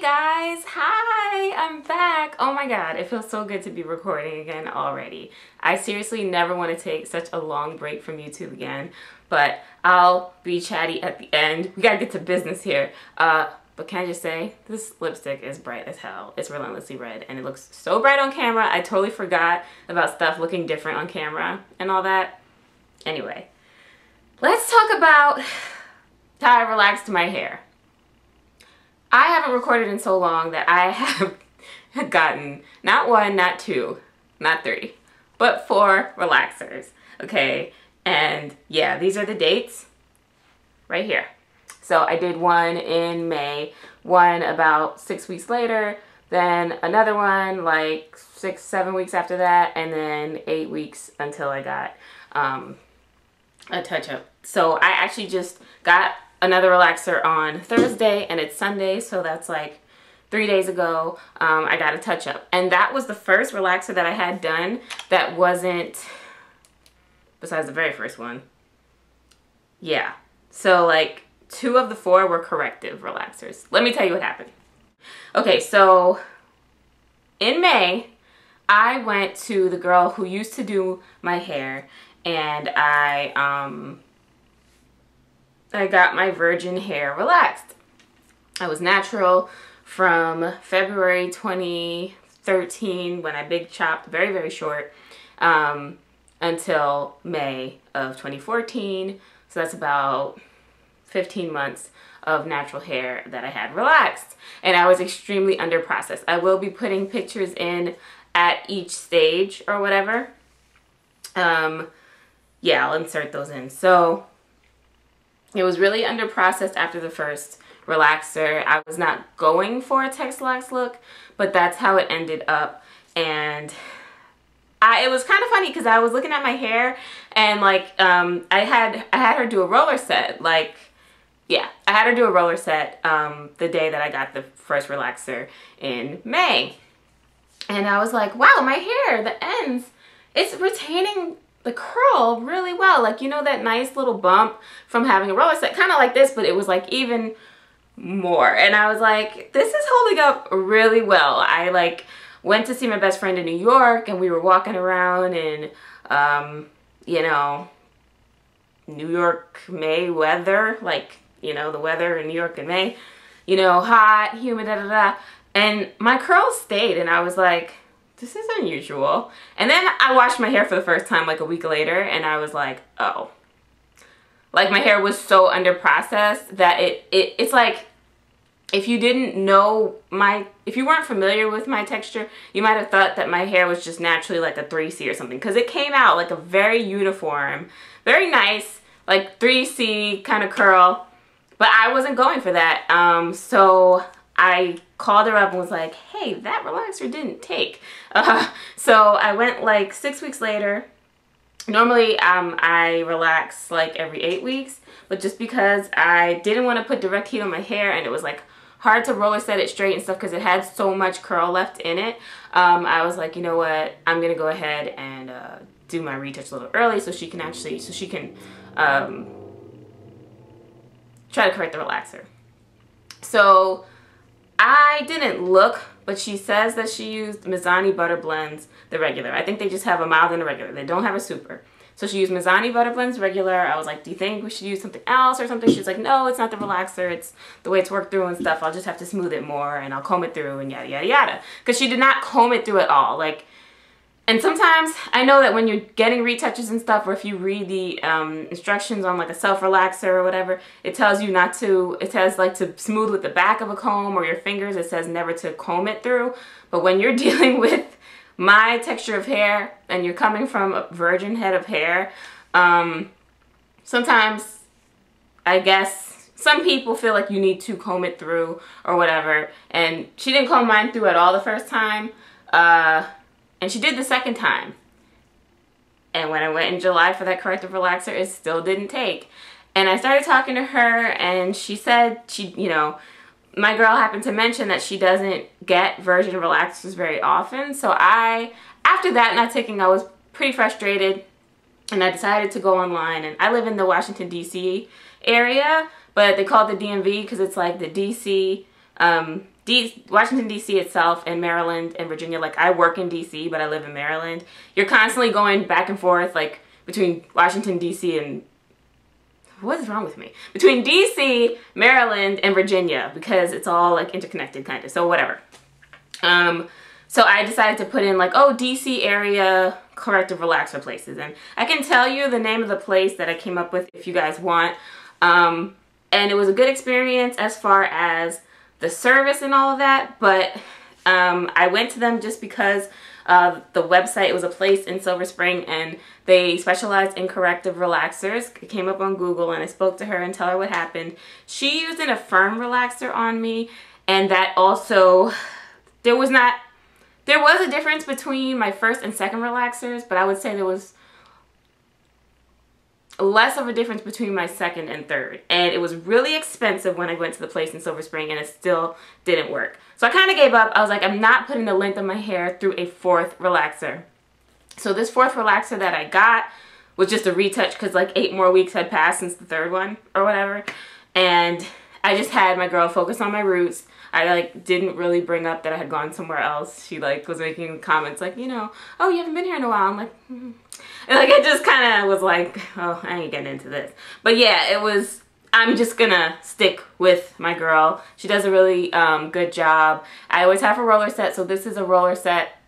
guys, hi, I'm back. Oh my god, it feels so good to be recording again already. I seriously never want to take such a long break from YouTube again, but I'll be chatty at the end. We gotta get to business here. But can I just say, this lipstick is bright as hell. It's relentlessly red and it looks so bright on camera. I totally forgot about stuff looking different on camera and all that. Anyway, let's talk about how I relaxed my hair. I haven't recorded in so long that I have gotten not one, not two, not three, but 4 relaxers, okay? And yeah, these are the dates right here. So I did one in May, one about 6 weeks later, then another one like 6, 7 weeks after that, and then 8 weeks until I got a touch-up. So I actually just got another relaxer on Thursday and it's Sunday, so that's like 3 days ago. I got a touch-up, and that was the first relaxer that I had done that wasn't, besides the very first one, yeah, so like 2 of the 4 were corrective relaxers. Let me tell you what happened. Okay, so in May I went to the girl who used to do my hair, and I got my virgin hair relaxed. I was natural from February 2013 when I big chopped, very, very short, until May of 2014. So that's about 15 months of natural hair that I had relaxed. And I was extremely under processed. I will be putting pictures in at each stage or whatever. Yeah, I'll insert those in. So it was really under processed after the first relaxer. I was not going for a texlaxed look, but that's how it ended up. And it was kind of funny because I was looking at my hair and like I had her do a roller set. Like, yeah, I had her do a roller set the day that I got the first relaxer in May. And I was like, wow, my hair, the ends, it's retaining the curl really well. Like, you know, that nice little bump from having a roller set, kind of like this, but it was like even more. And I was like, this is holding up really well. I like went to see my best friend in New York, and we were walking around in, you know, New York May weather, like, you know, the weather in New York in May, you know, hot, humid, da da da. And my curls stayed, and I was like, this is unusual. And then I washed my hair for the first time like a week later, and I was like, oh. Like, my hair was so under processed that it's like, if you didn't know if you weren't familiar with my texture, you might have thought that my hair was just naturally like a 3C or something, because it came out like a very uniform, very nice, like 3C kind of curl, but I wasn't going for that. So I called her up and was like, hey, that relaxer didn't take. So I went like 6 weeks later. Normally I relax like every 8 weeks, but just because I didn't want to put direct heat on my hair and it was like hard to roller set it straight and stuff because it had so much curl left in it, I was like, you know what, I'm gonna go ahead and do my retouch a little early so she can try to correct the relaxer. So I didn't look, but she says that she used Mizani Butter Blends, the regular. I think they just have a mild and a regular. They don't have a super. So she used Mizani Butter Blends regular. I was like, do you think we should use something else or something? She's like, no, it's not the relaxer. It's the way it's worked through and stuff. I'll just have to smooth it more and I'll comb it through and yada, yada, yada. Because she did not comb it through at all. Like, and sometimes I know that when you're getting retouches and stuff, or if you read the instructions on like a self relaxer or whatever, it tells you not to, it says like to smooth with the back of a comb or your fingers. It says never to comb it through. But when you're dealing with my texture of hair and you're coming from a virgin head of hair, sometimes I guess some people feel like you need to comb it through or whatever. And she didn't comb mine through at all the first time. And she did the second time. And when I went in July for that corrective relaxer, it still didn't take. And I started talking to her, and she said you know, my girl happened to mention that she doesn't get virgin relaxers very often. So after that not taking, I was pretty frustrated, and I decided to go online. And I live in the Washington, D.C. area, but they call it the DMV because it's like the D.C. Washington, D.C. itself and Maryland and Virginia, like I work in D.C., but I live in Maryland. You're constantly going back and forth, like between Washington, D.C. and what is wrong with me? Between D.C., Maryland, and Virginia, because it's all like interconnected kind of, so whatever. So I decided to put in like, oh, D.C. area corrective relaxer places. And I can tell you the name of the place that I came up with if you guys want. And it was a good experience as far as the service and all of that, but I went to them just because the website was a place in Silver Spring and they specialized in corrective relaxers. It came up on Google and I spoke to her and tell her what happened. She used an Affirm relaxer on me, and that also, there was a difference between my first and second relaxers, but I would say there was less of a difference between my second and third. And it was really expensive when I went to the place in Silver Spring and it still didn't work. So I kind of gave up. I was like, I'm not putting the length of my hair through a fourth relaxer. So this fourth relaxer that I got was just a retouch because like 8 more weeks had passed since the third one or whatever. And I just had my girl focus on my roots. I like didn't really bring up that I had gone somewhere else. She like was making comments like, you know, oh, you haven't been here in a while. I'm like, And like I just kind of was like, oh, I ain't getting into this. But yeah, it was, I'm just gonna stick with my girl. She does a really good job. I always have a roller set, so this is a roller set.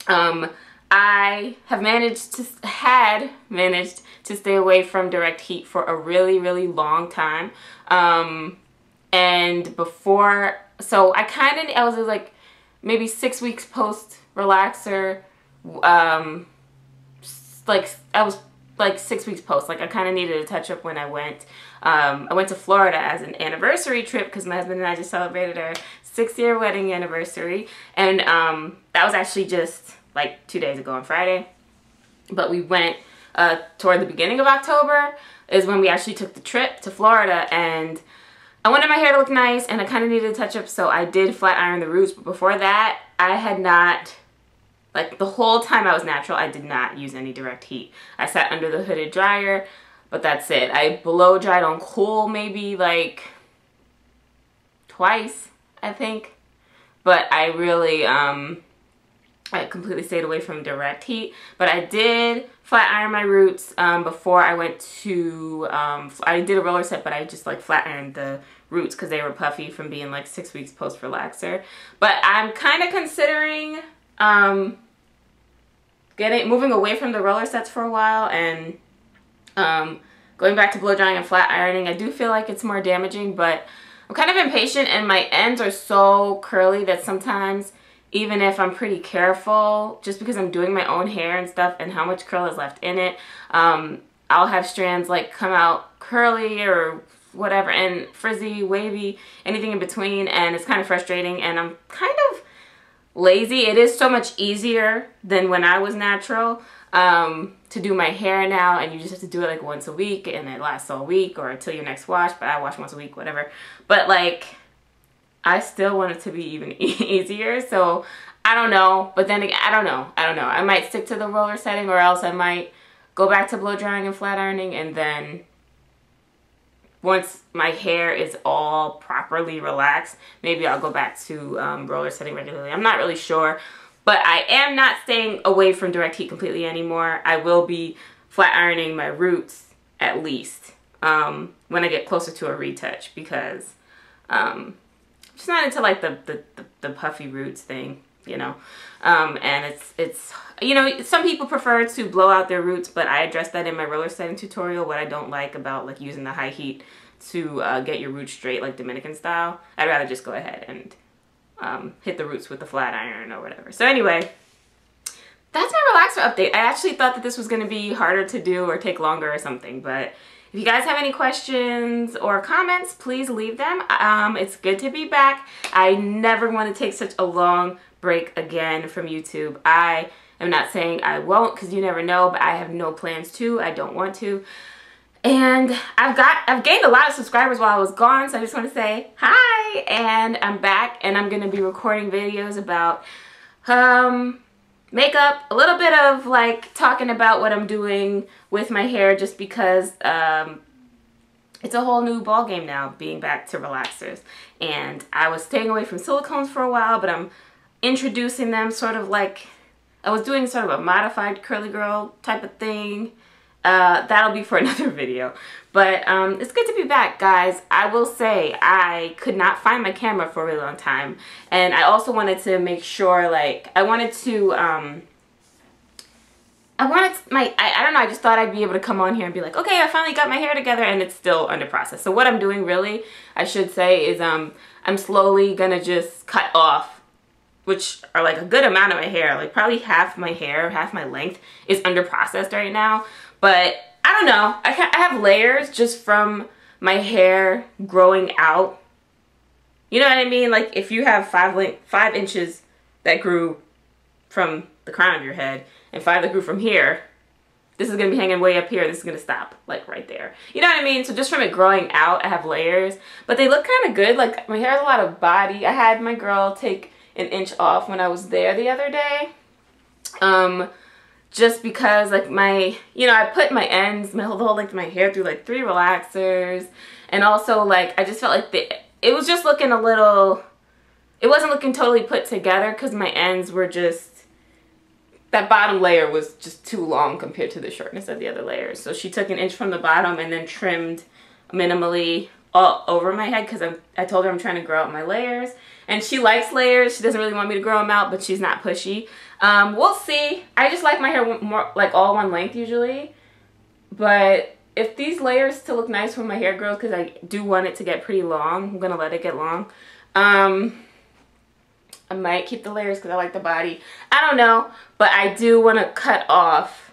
I have managed to stay away from direct heat for a really, really long time. And before, so I was like maybe 6 weeks post relaxer. Like I was like 6 weeks post. Like I kind of needed a touch up when I went. I went to Florida as an anniversary trip because my husband and I just celebrated our 6-year wedding anniversary, and that was actually just like 2 days ago on Friday. But we went toward the beginning of October is when we actually took the trip to Florida, and I wanted my hair to look nice and I kind of needed a touch up, so I did flat iron the roots. But before that, I had not, like the whole time I was natural, I did not use any direct heat. I sat under the hooded dryer, but that's it. I blow dried on cool maybe like twice, I think. But I really, I completely stayed away from direct heat. But I did flat iron my roots before I went to, I did a roller set, but I just like flat ironed the roots because they were puffy from being like 6 weeks post relaxer. But I'm kind of considering moving away from the roller sets for a while and going back to blow drying and flat ironing. I do feel like it's more damaging, but I'm kind of impatient and my ends are so curly that sometimes, even if I'm pretty careful, just because I'm doing my own hair and stuff and how much curl is left in it, I'll have strands like come out curly or whatever, and frizzy, wavy, anything in between, and it's kind of frustrating, and I'm kind of lazy. It is so much easier than when I was natural to do my hair now, and you just have to do it like once a week and it lasts all week or until your next wash, but I wash once a week, whatever. But like, I still want it to be even easier, so I don't know. But then again, I don't know. I might stick to the roller setting, or else I might go back to blow drying and flat ironing, and then once my hair is all properly relaxed, maybe I'll go back to roller setting regularly. I'm not really sure, but I am not staying away from direct heat completely anymore. I will be flat ironing my roots at least when I get closer to a retouch, because I'm just not into like the puffy roots thing, you know. And it's you know, some people prefer to blow out their roots, but I addressed that in my roller setting tutorial, what I don't like about like using the high heat to get your roots straight like Dominican style. I'd rather just go ahead and hit the roots with the flat iron or whatever. So anyway, that's my relaxer update. I actually thought that this was going to be harder to do or take longer or something, but if you guys have any questions or comments, please leave them. It's good to be back. I never want to take such a long break again from YouTube. I am not saying I won't, because you never know, but I have no plans to. I don't want to. And I've gained a lot of subscribers while I was gone, so I just want to say hi, and I'm back, and I'm going to be recording videos about makeup, a little bit of like talking about what I'm doing with my hair, just because it's a whole new ball game now being back to relaxers. And I was staying away from silicones for a while, but I'm introducing them sort of like, I was doing sort of a modified curly girl type of thing. That'll be for another video. But it's good to be back, guys. I will say I could not find my camera for a really long time. And I also wanted to make sure, like, I wanted my, I don't know, I just thought I'd be able to come on here and be like, okay, I finally got my hair together, and it's still under process. So what I'm doing really, I should say, is I'm slowly gonna just cut off, which are like a good amount of my hair, like probably half my hair, half my length is under processed right now. But I don't know, I have layers just from my hair growing out. You know what I mean? Like if you have 5 inches that grew from the crown of your head and 5 that grew from here, this is going to be hanging way up here. This is going to stop like right there. You know what I mean? So just from it growing out, I have layers, but they look kind of good. Like my hair has a lot of body. I had my girl take an inch off when I was there the other day. Just because like my, you know, I put my ends, the whole length of my hair through like 3 relaxers. And also like, I just felt like it was just looking a little, it wasn't looking totally put together because my ends were just, that bottom layer was just too long compared to the shortness of the other layers. So she took an inch from the bottom and then trimmed minimally all over my head because I told her I'm trying to grow out my layers. And she likes layers. She doesn't really want me to grow them out, but she's not pushy. We'll see. I just like my hair more like all one length usually. But if these layers still look nice when my hair grows, because I do want it to get pretty long, I'm going to let it get long. I might keep the layers because I like the body. I don't know, but I do want to cut off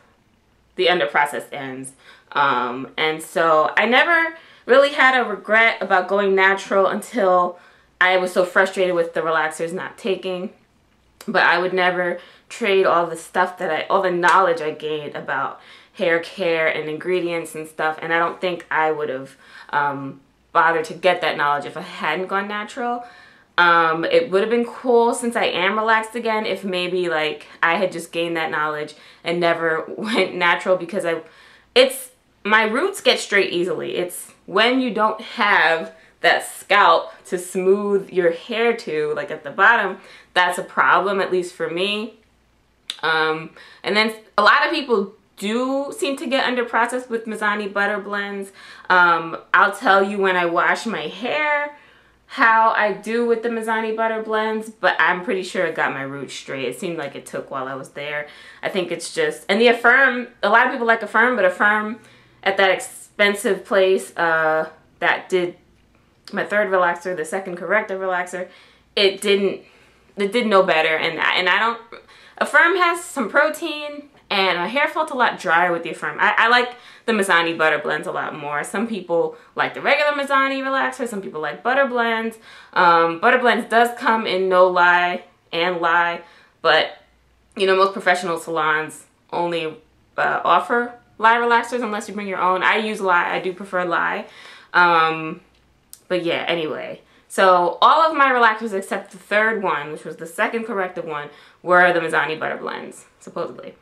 the under processed ends. And so I never really had a regret about going natural until I was so frustrated with the relaxers not taking. But I would never trade all the stuff that all the knowledge I gained about hair care and ingredients and stuff. And I don't think I would have bothered to get that knowledge if I hadn't gone natural. It would have been cool, since I am relaxed again, if maybe like I had just gained that knowledge and never went natural, because my roots get straight easily. It's when you don't have that scalp to smooth your hair to, like at the bottom, that's a problem, at least for me. And then a lot of people do seem to get under processed with Mizani butter blends. I'll tell you when I wash my hair how I do with the Mizani butter blends, but I'm pretty sure it got my roots straight. It seemed like it took while I was there. I think it's just, and the Affirm, a lot of people like Affirm, but Affirm at that expensive place that did my 3rd relaxer, the 2nd corrective relaxer, it did no better. And I don't, Affirm has some protein, and my hair felt a lot drier with the Affirm. I like the Mizani butter blends a lot more. Some people like the regular Mizani relaxer. Some people like butter blends. Butter blends does come in no lye and lye, but you know, most professional salons only offer lye relaxers unless you bring your own. I use lye. I do prefer lye. But yeah, anyway. So all of my relaxers except the 3rd one, which was the 2nd corrective one, were the Mizani butter blends, supposedly.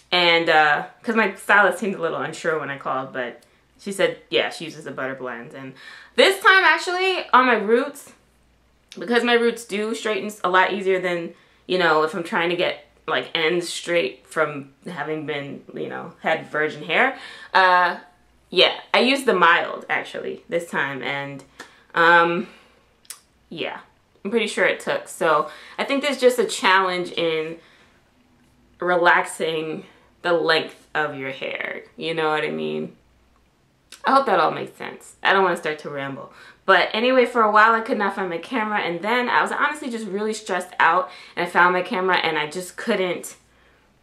And because my stylist seemed a little unsure when I called, but she said, yeah, she uses the butter blends. And this time, actually, on my roots, because my roots do straighten a lot easier than, you know, if I'm trying to get like ends straight from having been, you know, had virgin hair. Yeah, I used the mild actually this time, and yeah, I'm pretty sure it took. So I think there's just a challenge in relaxing the length of your hair. You know what I mean? I hope that all makes sense. I don't want to start to ramble. But anyway, for a while I could not find my camera, and then I was honestly just really stressed out, and I found my camera and I just couldn't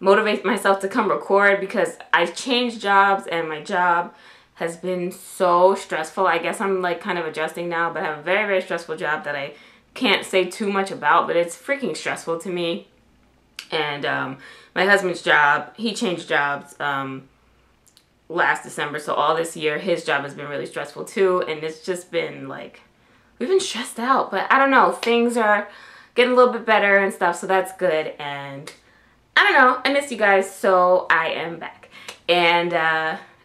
motivate myself to come record because I changed jobs and my job has been so stressful. I guess I'm like kind of adjusting now, but I have a very, very stressful job that I can't say too much about, but it's freaking stressful to me. And my husband's job, he changed jobs last December, so all this year his job has been really stressful too, and it's just been like, we've been stressed out, but I don't know, things are getting a little bit better and stuff, so that's good. And I don't know, I miss you guys, so I am back. And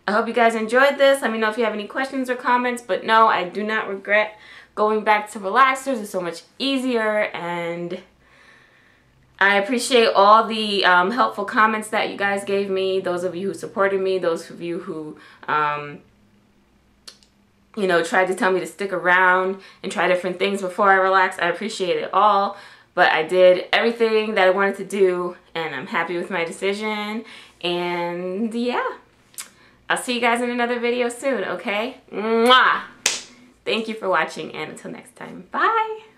I hope you guys enjoyed this. Let me know if you have any questions or comments. But no, I do not regret going back to relaxers. It's so much easier, and I appreciate all the helpful comments that you guys gave me. Those of you who supported me, those of you who you know, tried to tell me to stick around and try different things before I relax. I appreciate it all. But I did everything that I wanted to do, and I'm happy with my decision. And yeah, I'll see you guys in another video soon, okay? Mwah! Thank you for watching, and until next time, bye!